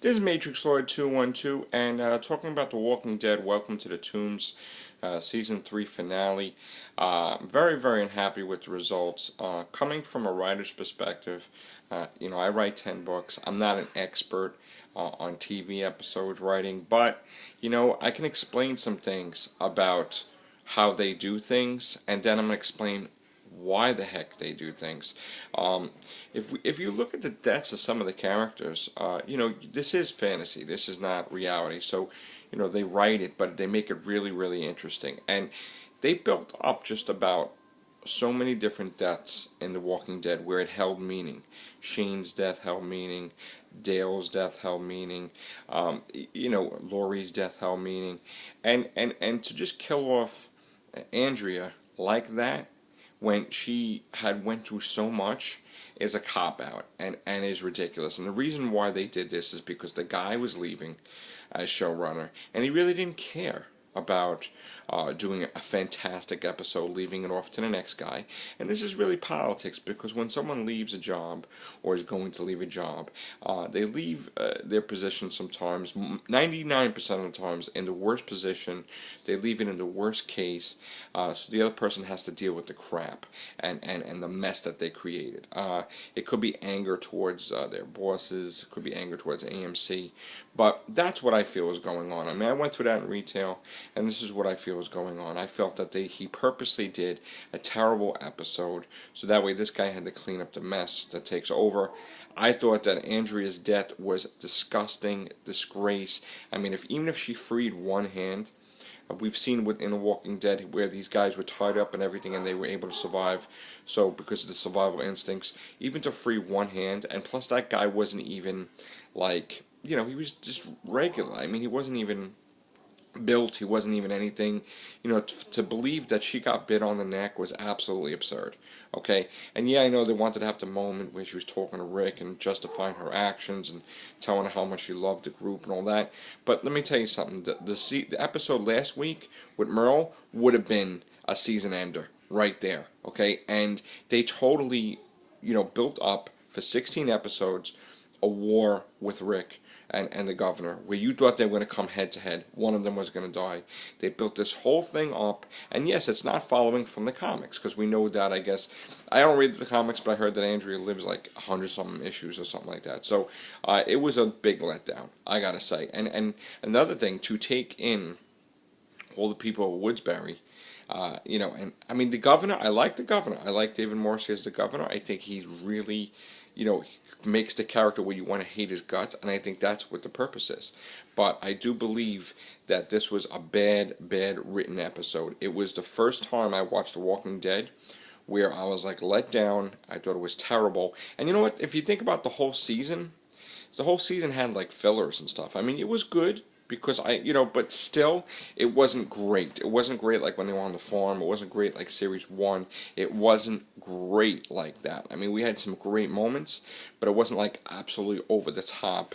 This is Matrix Lord 212, and talking about The Walking Dead. Welcome to the Tombs, Season 3 finale. Very, very unhappy with the results. Coming from a writer's perspective, I write 10 books. I'm not an expert on TV episodes writing, but, I can explain some things about how they do things, and then I'm going to explain why the heck they do things. If you look at the deaths of some of the characters, this is fantasy. This is not reality. So, they write it, but they make it really, really interesting. And they built up just about so many different deaths in The Walking Dead where it held meaning. Shane's death held meaning. Dale's death held meaning. Laurie's death held meaning. And to just kill off Andrea like that, when she had went through so much, is a cop-out and is ridiculous. And the reason why they did this is because the guy was leaving as showrunner, and he really didn't care about doing a fantastic episode, leaving it off to the next guy. And this is really politics, because when someone leaves a job or is going to leave a job, they leave their position sometimes, 99% of the times, in the worst position. They leave it in the worst case, so the other person has to deal with the crap and the mess that they created. It could be anger towards their bosses, it could be anger towards AMC, but that's what I feel is going on. I mean, I went through that in retail, and this is what I feel is going on. I felt that he purposely did a terrible episode, so that way this guy had to clean up the mess that takes over. I thought that Andrea's death was disgusting, disgrace. I mean, even if she freed one hand, we've seen in The Walking Dead where these guys were tied up and everything, and they were able to survive. So because of the survival instincts, even to free one hand, and plus that guy wasn't even like, he was just regular. I mean, he wasn't even built, he wasn't even anything. To believe that she got bit on the neck was absolutely absurd. Okay, and yeah, I know they wanted to have the moment where she was talking to Rick and justifying her actions and telling how much she loved the group and all that. But let me tell you something: the episode last week with Merle would have been a season ender right there. Okay, and they totally, built up for 16 episodes a war with Rick and the governor, where you thought they were going to come head to head. One of them was going to die. They built this whole thing up, and yes, it's not following from the comics, because we know that, I guess, I don't read the comics, but I heard that Andrea lives like 100-something issues or something like that. So it was a big letdown, I gotta say. And another thing, to take in all the people of Woodsbury, and I mean, the governor, I like the governor. I like David Morrissey as the governor. I think he's really, makes the character where you want to hate his guts, and I think that's what the purpose is. But I do believe that this was a bad written episode. It was the first time I watched The Walking Dead where I was like let down. I thought it was terrible. And you know what? If you think about the whole season had like fillers and stuff. I mean, it was good, because but still, it wasn't great. It wasn't great like when they were on the farm. It wasn't great like Series 1. It wasn't great like that. I mean, we had some great moments, but it wasn't like absolutely over the top.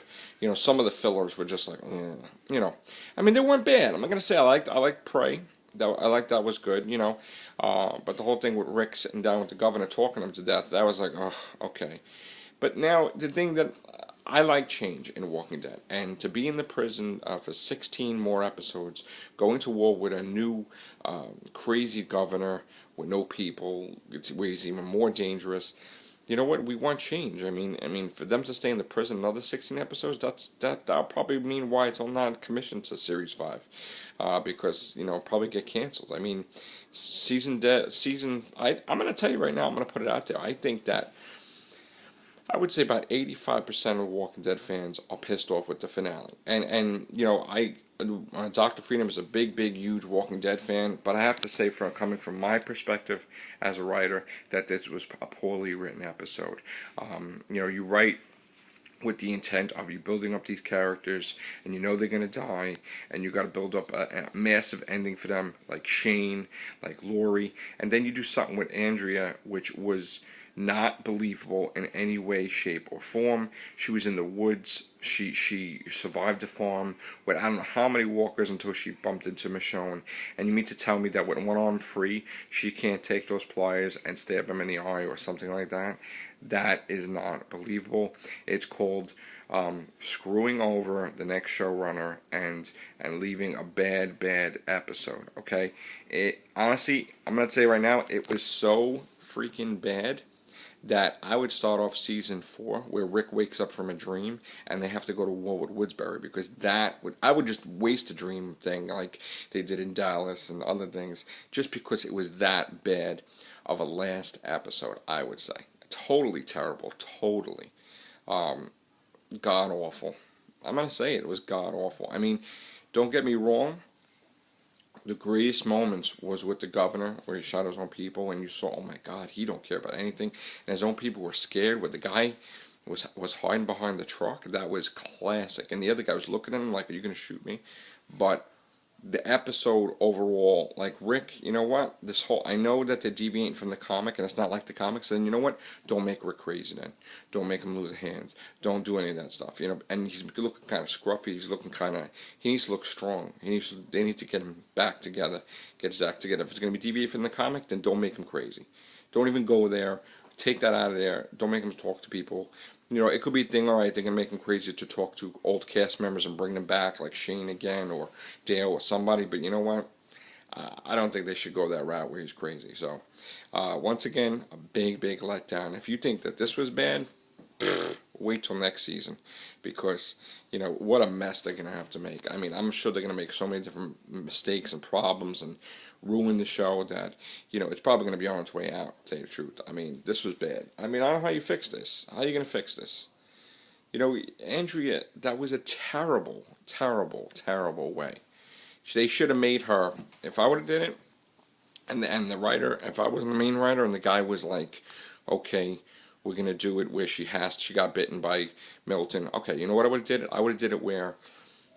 Some of the fillers were just like, I mean, they weren't bad. I'm not going to say I liked Prey. I liked that was good, but the whole thing with Rick sitting down with the governor talking him to death, that was like, oh, okay. But now, the thing that I like change in Walking Dead, and to be in the prison for 16 more episodes, going to war with a new crazy governor with no people, where he's even more dangerous. You know what? We want change. I mean, for them to stay in the prison another 16 episodes, that'll probably mean why it's not commissioned to Series 5, because probably get canceled. I mean, I'm gonna tell you right now. I'm gonna put it out there. I think that I would say about 85% of Walking Dead fans are pissed off with the finale. And Dr. Freedom is a big, huge Walking Dead fan, but I have to say, coming from my perspective as a writer, that this was a poorly written episode. You write with the intent of you building up these characters, and they're going to die, and you got to build up a massive ending for them, like Shane, like Laurie, and then you do something with Andrea, which was not believable in any way, shape, or form. She was in the woods. She survived the farm with I don't know how many walkers until she bumped into Michonne. And you mean to tell me that with one arm free, she can't take those pliers and stab him in the eye or something like that? That is not believable. It's called screwing over the next showrunner and leaving a bad episode. Okay, it honestly, I'm gonna say right now, it was so freaking bad that I would start off season 4 where Rick wakes up from a dream and they have to go to war with Woodsbury, because I would just waste a dream thing like they did in Dallas and other things, just because it was that bad of a last episode. I would say totally terrible, totally god awful. I'm gonna say it was god awful. I mean, don't get me wrong, the greatest moments was with the governor, where he shot his own people, and you saw, oh my God, he don't care about anything, and his own people were scared. Where the guy was hiding behind the truck, that was classic, and the other guy was looking at him like, "Are you gonna shoot me?" But the episode overall, like Rick, you know what? I know that they're deviating from the comic, and it's not like the comics. Then you know what? Don't make Rick crazy. Then don't make him lose hands. Don't do any of that stuff. You know, and he's looking kind of scruffy. He's looking kind of. He needs to look strong. They need to get him back together. Get his act together. If it's going to be deviated from the comic, then don't make him crazy. Don't even go there. Take that out of there. Don't make him talk to people. You know, it could be a thing, alright, they can make him crazy to talk to old cast members and bring them back, like Shane again, or Dale, or somebody, but you know what? I don't think they should go that route where he's crazy. So, once again, a big letdown. If you think that this was bad, wait till next season, because, you know, what a mess they're going to have to make. I mean, I'm sure they're going to make so many different mistakes and problems and ruin the show that, you know, it's probably going to be on its way out, to tell you the truth. I mean, this was bad. I mean, I don't know how you fix this. How are you going to fix this? You know, Andrea, that was a terrible way. They should have made her, if I would have did it, and the writer, if I wasn't the main writer, and the guy was like, okay, we're going to do it where she got bitten by Milton. Okay, you know what I would have did it? I would have did it where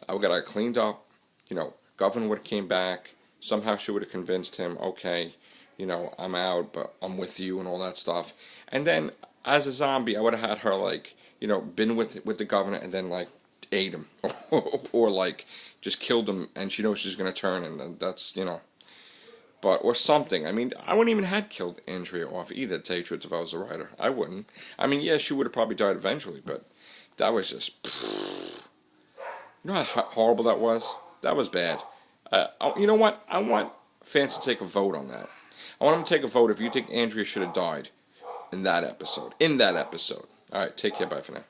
I would have got her cleaned up, you know, Governor would have came back, somehow she would have convinced him, okay, you know, I'm out, but I'm with you and all that stuff. And then, as a zombie, I would have had her, like, you know, been with the governor and then, like, ate him. Or, like, just killed him, and she knows she's going to turn, and that's, you know. But, or something. I mean, I wouldn't even have killed Andrea off either, to tell you the truth, if I was a writer. I wouldn't. I mean, yeah, she would have probably died eventually, but that was just... You know how horrible that was? That was bad. You know what? I want fans to take a vote on that. I want them to take a vote if you think Andrea should have died in that episode. Alright, take care. Bye for now.